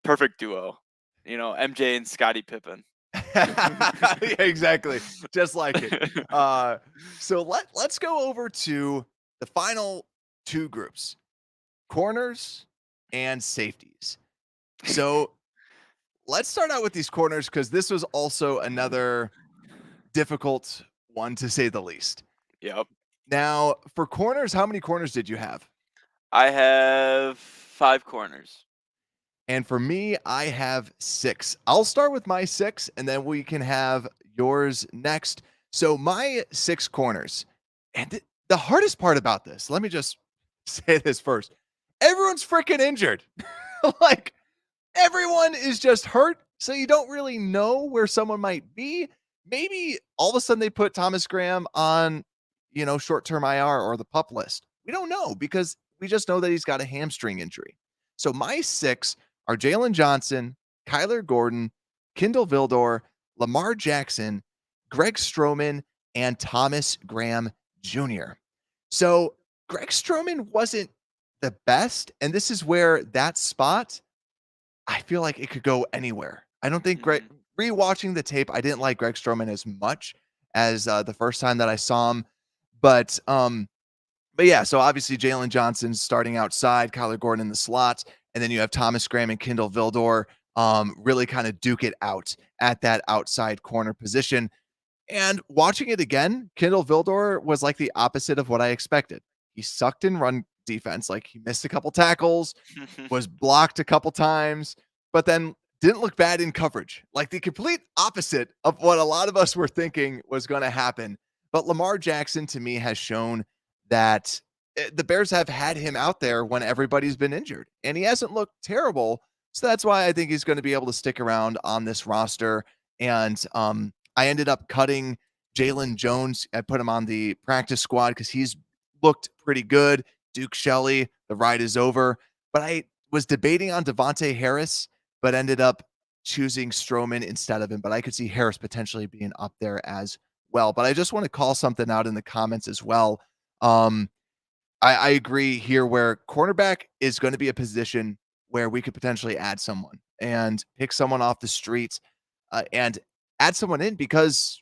perfect duo. MJ and Scottie Pippen. Yeah, exactly. Just like it. So let's go over to the final two groups, corners and safeties. So let's start out with these corners because this was also another difficult one to say the least. Yep. Now, for corners, how many corners did you have? I have 5 corners. And for me, I have 6. I'll start with my 6 and then we can have yours next. So my 6 corners. And the hardest part about this, let me just say this first. Everyone's freaking injured. Like everyone is just hurt. So you don't really know where someone might be. Maybe all of a sudden they put Thomas Graham on, short-term IR or the pup list. We don't know because we just know that he's got a hamstring injury. So my 6 are Jalen Johnson, Kyler Gordon, Kendall Vildor, Lamar Jackson, Greg Stroman, and Thomas Graham Jr. So Greg Stroman wasn't the best, and this is where that spot, I feel like it could go anywhere. I don't think Mhm. rewatching the tape, I didn't like Greg Stroman as much as the first time that I saw him. But but yeah, so obviously Jalen Johnson's starting outside, Kyler Gordon in the slots, and then you have Thomas Graham and Kindle Vildor really kind of duke it out at that outside corner position. And watching it again, Kindle Vildor was like the opposite of what I expected. He sucked in run defense, like he missed a couple tackles, was blocked a couple times, but then didn't look bad in coverage. Like the complete opposite of what a lot of us were thinking was going to happen. But Lamar Jackson to me has shown that the Bears have had him out there when everybody's been injured, and he hasn't looked terrible. So that's why I think he's going to be able to stick around on this roster. And I ended up cutting Jalen Jones. I put him on the practice squad because he's looked pretty good. Duke Shelley, the ride is over. But I was debating on Devontae Harris, but ended up choosing Stroman instead of him. But I could see Harris potentially being up there as well. But I just want to call something out in the comments as well. Um, I agree here where cornerback is going to be a position where we could potentially add someone and pick someone off the streets and add someone in because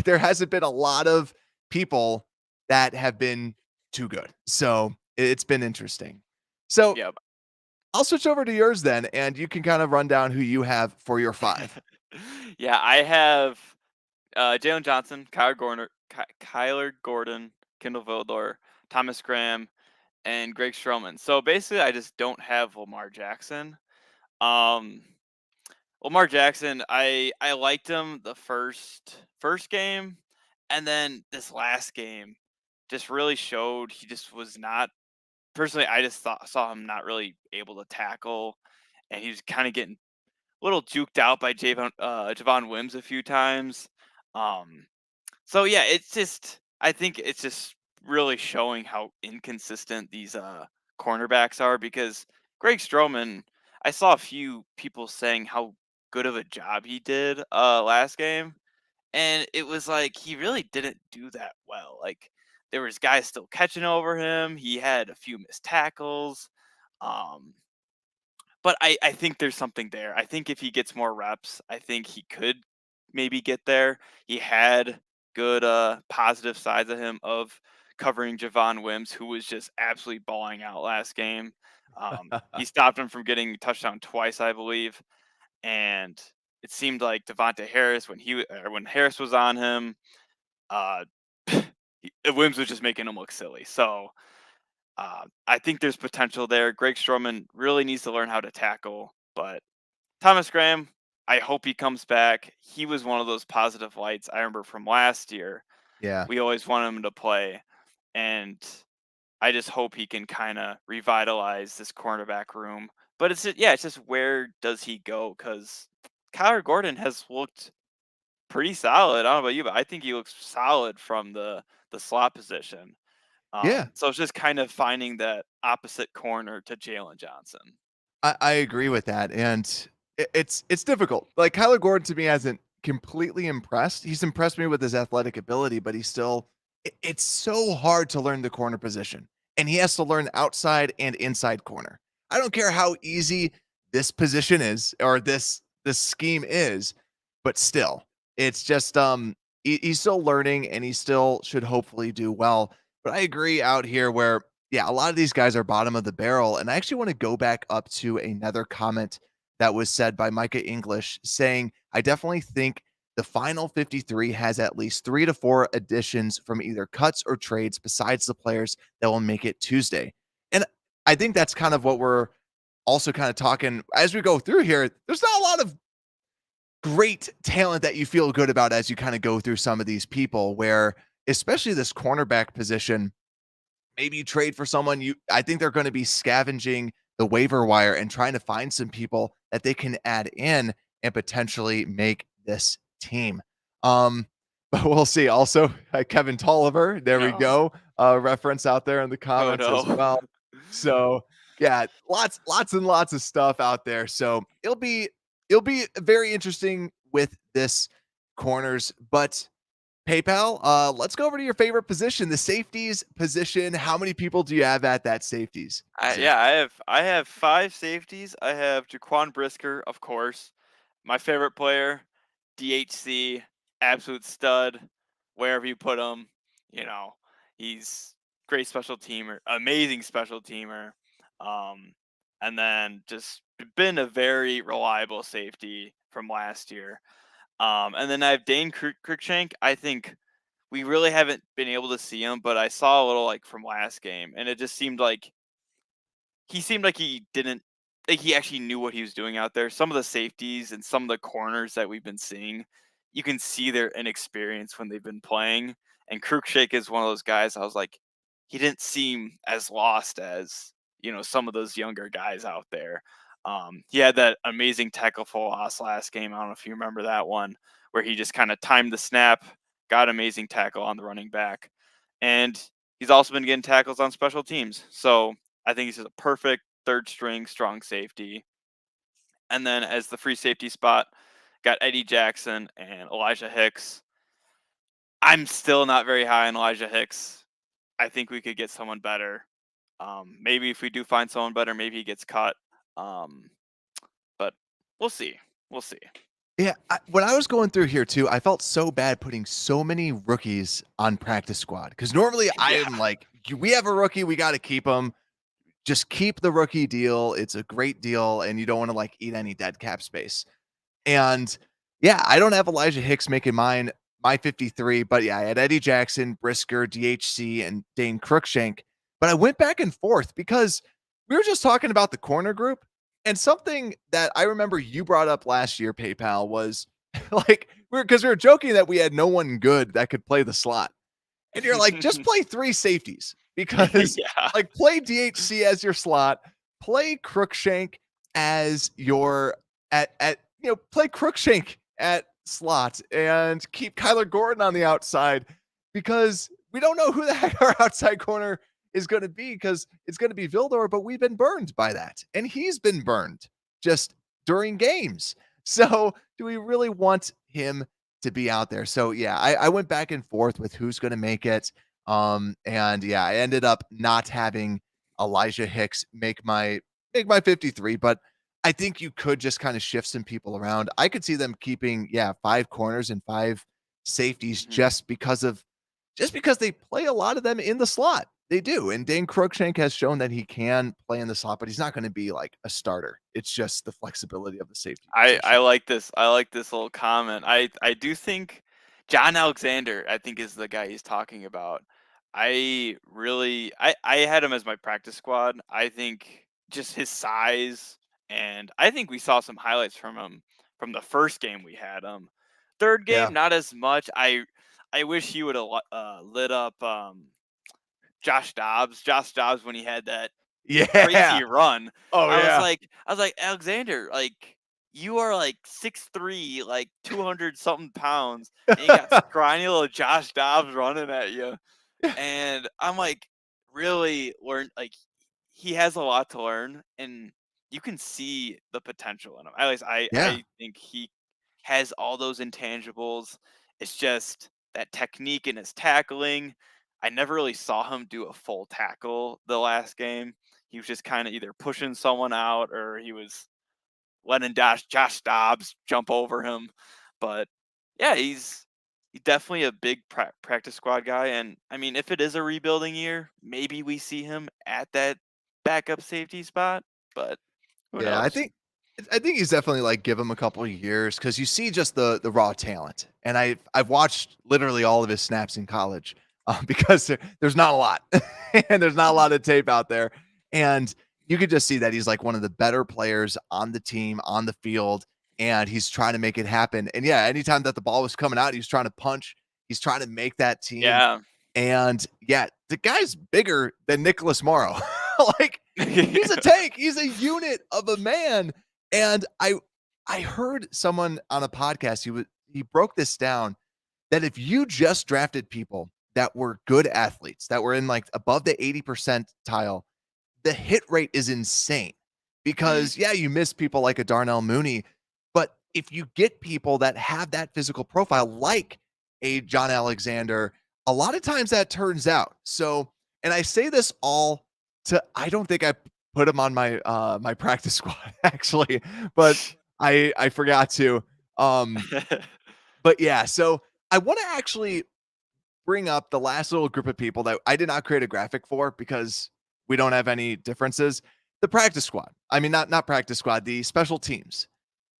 there hasn't been a lot of people that have been too good. So it's been interesting. So Yep. I'll switch over to yours then, and you can kind of run down who you have for your five. Yeah, I have Jalen Johnson, Kyler Gordon, Kindle Vildor, Thomas Graham, and Greg Stroman. So basically, I just don't have Lamar Jackson. Um, Lamar Jackson, I liked him the first game, and then this last game just really showed he just was not. Personally, I just saw him not really able to tackle, and he was kind of getting a little juked out by Javon Wims a few times. Um, so yeah, it's just I think it's just really showing how inconsistent these cornerbacks are because Greg Stroman, I saw a few people saying how good of a job he did last game, and it was like he really didn't do that well. Like there was guys still catching over him. He had a few missed tackles. Um, but I think there's something there. I think if he gets more reps, I think he could maybe get there. He had good positive sides of him of covering Javon Wims, who was just absolutely balling out last game. He stopped him from getting a touchdown twice, I believe, and it seemed like Devontae Harris when Harris was on him, uh, Wims was just making him look silly. So I think there's potential there. Greg Stroman really needs to learn how to tackle, but Thomas Graham, I hope he comes back. He was one of those positive lights I remember from last year. Yeah. We always wanted him to play, and I just hope he can kind of revitalize this cornerback room. But it's just where does he go? Because Kyler Gordon has looked pretty solid. I don't know about you, but I think he looks solid from the slot position. Yeah. So it's just kind of finding that opposite corner to Jalen Johnson. I agree with that, and it's difficult. Like Kyler Gordon to me hasn't completely impressed. He's impressed me with his athletic ability, but he's still. It's so hard to learn the corner position, and he has to learn outside and inside corner. I don't care how easy this position is or this scheme is, but still, it's just he's still learning, and he still should hopefully do well. But I agree out here where yeah, a lot of these guys are bottom of the barrel. And I actually want to go back up to another comment that was said by Micah English saying, I definitely think the final 53 has at least 3 to 4 additions from either cuts or trades besides the players that will make it Tuesday. And I think that's kind of what we're also kind of talking as we go through here. There's not a lot of great talent that you feel good about as you kind of go through some of these people, where especially this cornerback position maybe you trade for someone you I think they're going to be scavenging the waiver wire and trying to find some people that they can add in and potentially make this team. Um, but we'll see. Also, Kevin Tolliver, there we No. go. Reference out there in the Oh comments as no. well. So yeah, lots and lots of stuff out there. So it'll be very interesting with this corners, but PayPal, let's go over to your favorite position, the safeties position. How many people do you have at that safeties position? I have 5 safeties. I have Jaquan Brisker, of course. my favorite player, DHC, absolute stud. Wherever you put him, you know, he's great special teamer, amazing special teamer. Um, and then just been a very reliable safety from last year. And then I have Dane Cruikshank. I think we really haven't been able to see him, but I saw a little like from last game, and it just seemed like he didn't like he actually knew what he was doing out there. Some of the safeties and some of the corners that we've been seeing, you can see their inexperience when they've been playing. And Cruikshank is one of those guys. I was like, he didn't seem as lost as some of those younger guys out there. He had that amazing tackle for loss last game. I don't know if you remember that one, where he just kind of timed the snap, got amazing tackle on the running back, and he's also been getting tackles on special teams. So I think he's a perfect third string strong safety. And then as the free safety spot, got Eddie Jackson and Elijah Hicks. I'm still not very high on Elijah Hicks. I think we could get someone better. Maybe if we do find someone better, maybe he gets cut. But we'll see. We'll see. Yeah, when I was going through here too, I felt so bad putting so many rookies on practice squad because normally I Yeah. am like, we have a rookie, we got to keep him. Just keep the rookie deal. It's a great deal, and you don't want to like eat any dead cap space. And yeah, I don't have Elijah Hicks making my 53, but yeah, I had Eddie Jackson, Brisker, DHC, and Dane Cruikshank. But I went back and forth because we were just talking about the corner group, and something that I remember you brought up last year, PayPal, was like we were joking that we had no one good that could play the slot. And you're like, just play 3 safeties because Yeah. like play DHC as your slot, play Cruikshank as your play Cruikshank at slot and keep Kyler Gordon on the outside because we don't know who the heck our outside corner is going to be because it's going to be Vildor, but we've been burned by that. And he's been burned just during games. So do we really want him to be out there? So yeah, I went back and forth with who's going to make it. And yeah, I ended up not having Elijah Hicks make my 53, but I think you could just kind of shift some people around. I could see them keeping 5 corners and 5 safeties Mhm. just because they play a lot of them in the slot. They do. And Dane Cruikshank has shown that he can play in the slot, but he's not going to be like a starter. It's just the flexibility of the safety I position. like this. I like this little comment. I do think John Alexander, I think, is the guy he's talking about. I had him as my practice squad. I think just his size, and I think we saw some highlights from him from the first game we had him. Third Yeah. game, not as much. I wish he would have lit up Josh Dobbs. Josh Dobbs when he had that Yeah. crazy run. Oh yeah. I was like, Alexander, like you are like 6'3", like 200 something pounds, and you got scrawny little Josh Dobbs running at you. And I'm like, really learn like he has a lot to learn, and you can see the potential in him. At least Yeah. I think he has all those intangibles. It's just that technique in his tackling. I never really saw him do a full tackle the last game. He was just kind of either pushing someone out or he was letting Josh Dobbs jump over him. But yeah, he's definitely a big practice squad guy. And I mean, if it is a rebuilding year, maybe we see him at that backup safety spot. But who Yeah, knows? I think he's definitely like give him a couple of years because you see just the raw talent, and I've watched literally all of his snaps in college because there's not a lot, and there's not a Mhm. lot of tape out there, and you could just see that he's like one of the better players on the team on the field, and he's trying to make it happen. And yeah, anytime that the ball was coming out, he's trying to punch, he's trying to make that team, Yeah. and yeah, the guy's bigger than Nicholas Morrow, like. He's a tank. He's a unit of a man. And I heard someone on a podcast, he broke this down that if you just drafted people that were good athletes, that were in like above the 80 percentile, the hit rate is insane. Mm. Because yeah, you miss people like a Darnell Mooney, but if you get people that have that physical profile like a John Alexander, a lot of times that turns out. So, and I say this all I don't think I put him on my my practice squad actually, but I forgot to. Um, but yeah, so I want to actually bring up the last little group of people that I did not create a graphic for because we don't have any differences. The practice squad. I mean, not practice squad, the special teams.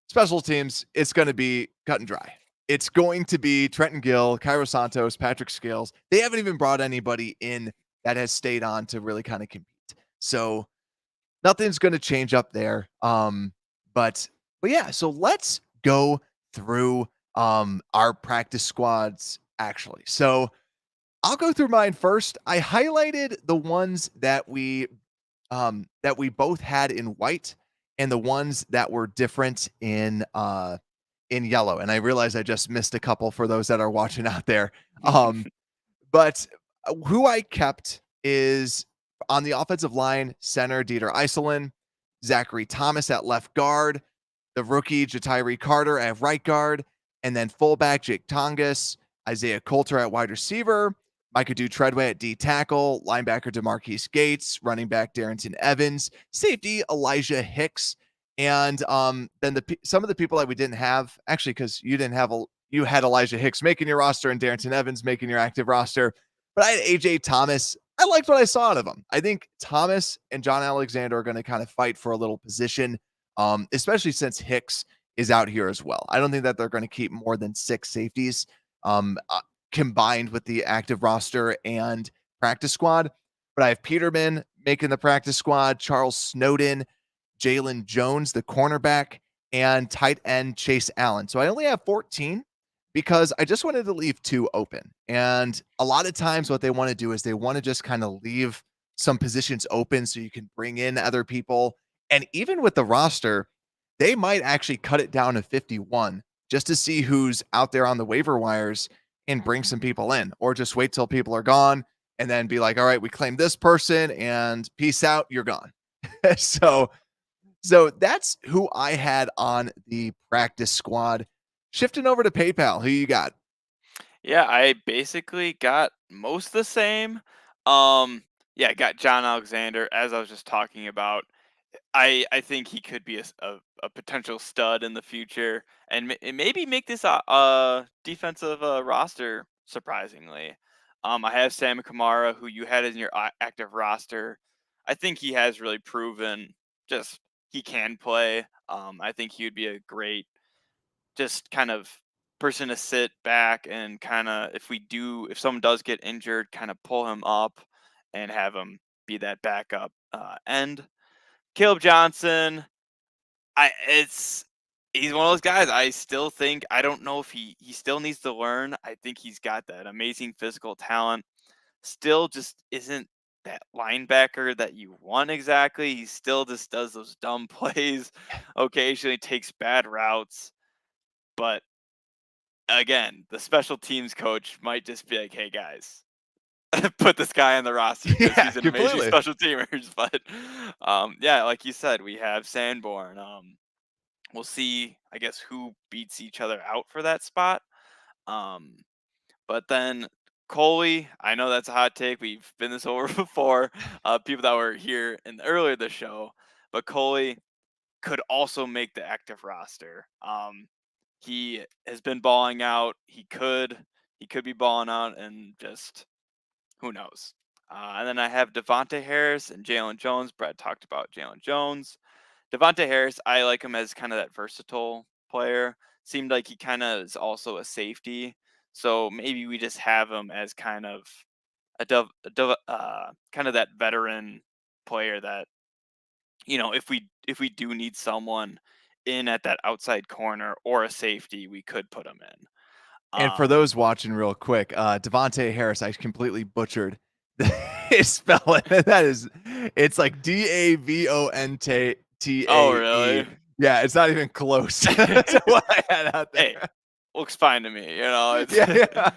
Special teams, it's going to be cut and dry. It's going to be Trenton Gill, Cairo Santos, Patrick Scales. They haven't even brought anybody in that has stayed on to really kind of compete. So nothing's going to change up there. But yeah, so let's go through our practice squads actually. So I'll go through mine first. I highlighted the ones that we both had in white and the ones that were different in yellow. And I realize I just missed a couple for those that are watching out there. Um, but who I kept is on the offensive line, center Dieter Iselin, Zachary Thomas at left guard, the rookie Jatiri Carter at right guard, and then fullback Jake Tongas, Isaiah Coulter at wide receiver, Micah Treadway at D tackle, linebacker DeMarquise Gates, running back Darrington Evans, safety Elijah Hicks, and then some of the people that we didn't have actually because you had Elijah Hicks making your roster and Darrington Evans making your active roster, but I had AJ Thomas. I liked what I saw out of him. I think Thomas and John Alexander are going to kind of fight for a little position, especially since Hicks is out here as well. I don't think that they're going to keep more than 6 safeties combined with the active roster and practice squad. But I have Peterman making the practice squad, Charles Snowden, Jalen Jones, the cornerback, and tight end Chase Allen. So I only have 14 because I just wanted to leave 2 open. And a lot of times what they want to do is they want to just kind of leave some positions open so you can bring in other people. And even with the roster, they might actually cut it down to 51 just to see who's out there on the waiver wires and bring some people in, or just wait till people are gone and then be like, all right, we claim this person and peace out, you're gone. so so that's who I had on the practice squad. Shifting over to PayPal, who you got? Yeah, I basically got most the same. Um, yeah, I got John Alexander as I was just talking about. I think he could be a potential stud in the future and maybe make this defensive roster surprisingly. I have Sam Kamara, who you had in your active roster. I think he has really proven just he can play. I think he would be a great just kind of person to sit back and kind of if someone does get injured, kind of pull him up and have him be that backup end. Caleb Johnson, he's one of those guys. I still think I don't know if he still needs to learn. I think he's got that amazing physical talent. Still just isn't that linebacker that you want exactly. He still just does those dumb plays. Occasionally takes bad routes. But again, the special teams coach might just be like, "Hey guys, put this guy on the roster because Yeah, he's an amazing completely. special teamers." But yeah, like you said, we have Sanborn. We'll see, I guess, who beats each other out for that spot. Um, but then Coley, I know that's a hot take. We've been this over before. People that were here in earlier the show, but Coley could also make the active roster. He has been balling out. He could be balling out, and just who knows. And then I have Devonte Harris and Jalen Jones. Brad talked about Jalen Jones. Devonte Harris, I like him as kind of that versatile player. Seemed like he kind of is also a safety, so maybe we just have him as kind of kind of that veteran player that if we do need someone in at that outside corner or a safety, we could put him in. And for those watching real quick, Devonte Harris, I completely butchered his spelling. It's like Davonte. Oh, really? Yeah, it's not even close to what I had out Hey, there. looks fine to me. It's Yeah, yeah.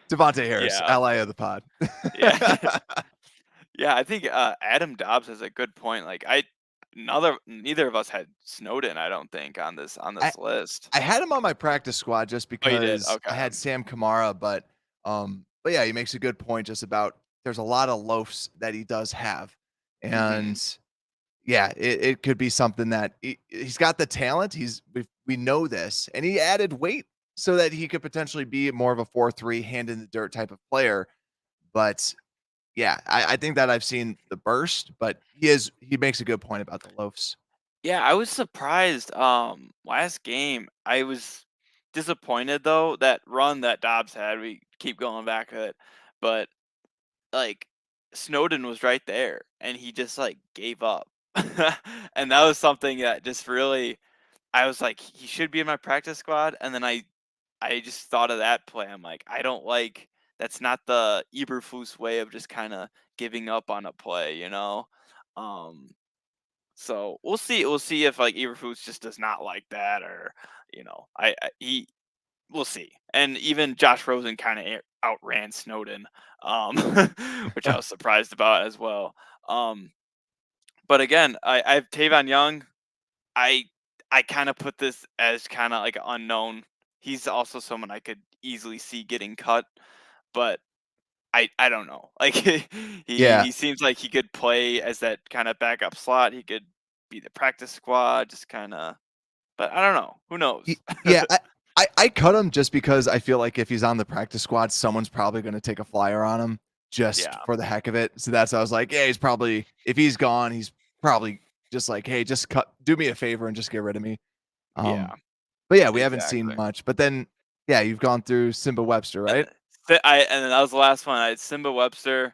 Devonte Harris, yeah, ally of the pod. yeah. Yeah, I think Adam Dobbs has a good point. Like neither of us had Snowden, I don't think, on this I, list. I had him on my practice squad just Oh, you did? because I Okay. had Sam Kamara, but yeah, he makes a good point just about there's a lot of loafs that he does have. Mhm. And yeah, it could be something that he's got the talent. We know this, and he added weight so that he could potentially be more of a 4-3 hand in the dirt type of player. But yeah, I think that I've seen the burst, but he makes a good point about the loafs. Yeah, I was surprised. Last game, I was disappointed though. That run that Dobbs had, we keep going back to it, but like Snowden was right there, and he just like gave up, and that was something that just really, I was like, he should be in my practice squad, and then I just thought of that play. I'm like, I don't like. That's not the Eberflus way of just kind of giving up on a play, you know. Um, so we'll see. We'll see if like Eberflus just does not like that, or he. We'll see. And even Josh Rosen kind of outran Snowden, um, which I was surprised about as well. But again, I have Tavon Young. I I kind of put this as kind of like unknown. He's also someone I could easily see getting cut, but I don't know. Like Yeah, he seems like he could play as that kind of backup slot. He could be the practice squad, just kind of. But I don't know. Who knows? yeah. I cut him just because I feel like if he's on the practice squad, someone's probably going to take a flyer on him just Yeah. for the heck of it. So that's I was like, yeah, he's probably if he's gone, he's probably just like, hey, just do me a favor and just get rid of me. Yeah. But yeah, we haven't seen Exactly. much. But then, yeah, you've gone through Simba Webster, And right? and then that was the last one. I had Simba Webster.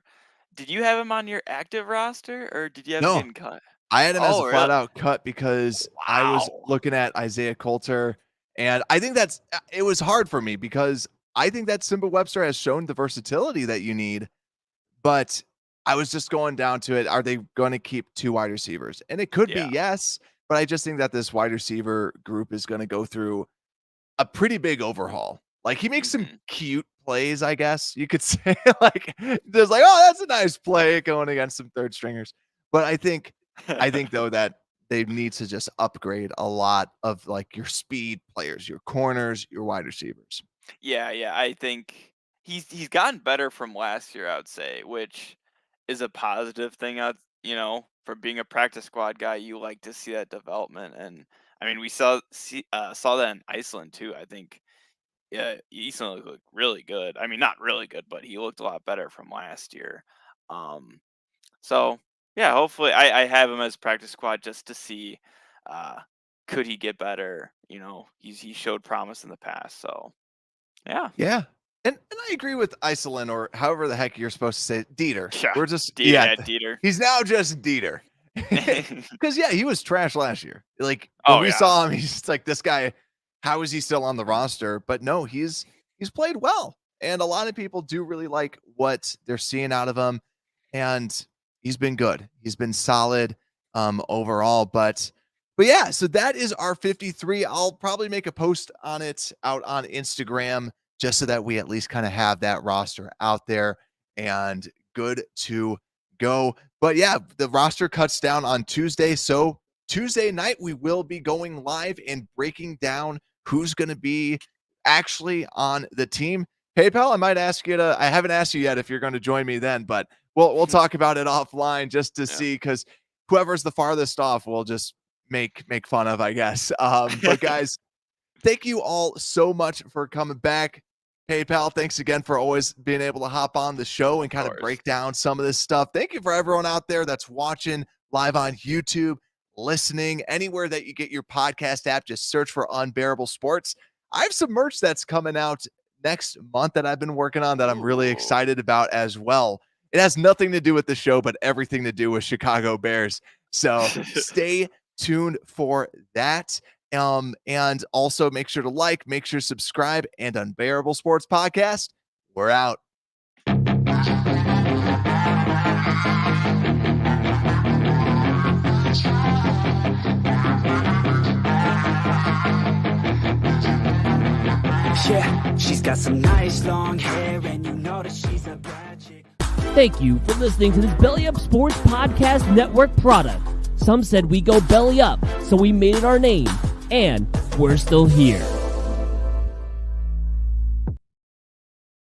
Did you have him on your active roster, or did you have him No, getting cut? I had him as a Oh, flat really? out cut because I was Wow. looking at Isaiah Coulter, and I think it was hard for me because I think that Simba Webster has shown the versatility that you need, but I was just going down to it. Are they going to keep two wide receivers? And it could be Yeah. yes, but I just think that this wide receiver group is going to go through a pretty big overhaul. Like he makes some Mhm. cute plays, I guess you could say. Like there's like, oh, that's a nice play going against some third stringers. But I think though that they need to just upgrade a lot of like your speed players, your corners, your wide receivers. Yeah. I think he's gotten better from last year, I would say, which is a positive thing. For being a practice squad guy, you like to see that development, and I mean, we saw that in Iceland too. I think yeah, Iceland looked really good. I mean, not really good, but he looked a lot better from last year. Um, So yeah, hopefully I have him as practice squad just to see uh could he get better. He showed promise in the past. So yeah. Yeah. And I agree with Iceland or however the heck you're supposed to say it, Dieter. Yeah. We're just yeah, Dieter. he's now just Dieter. Because yeah, he was trash last year. Like when Oh we yeah. saw him, he's just like this guy. How is he still on the roster? But no, he's played well, and a lot of people do really like what they're seeing out of him, and he's been good. He's been solid overall. But yeah, so that is our 53. I'll probably make a post on it out on Instagram just so that we at least kind of have that roster out there and good to go. But yeah, the roster cuts down on Tuesday. So Tuesday night, we will be going live and breaking down who's going to be actually on the team. PayPal, I might ask you I haven't asked you yet if you're going to join me then, but we'll talk about it offline just to see, because whoever's the farthest off, we'll just make fun of, I guess. But Yeah. guys, thank you all so much for coming back. PayPal, thanks again for always being able to hop on the show and Of kind of course. break down some of this stuff. Thank you for everyone out there that's watching live on YouTube, listening, anywhere that you get your podcast app. Just search for Unbearable Sports. I have some merch that's coming out next month that I've been working on that I'm really Ooh. excited about as well. It has nothing to do with the show, but everything to do with Chicago Bears. So stay tuned for that. And also make sure to make sure to subscribe, and Unbearable Sports Podcast. We're out. Yeah, she's got some nice long hair, and you know that she's a bad chick. Thank you for listening to this Belly Up Sports Podcast Network product. Some said we go belly up, so we made it our name, and we're still here.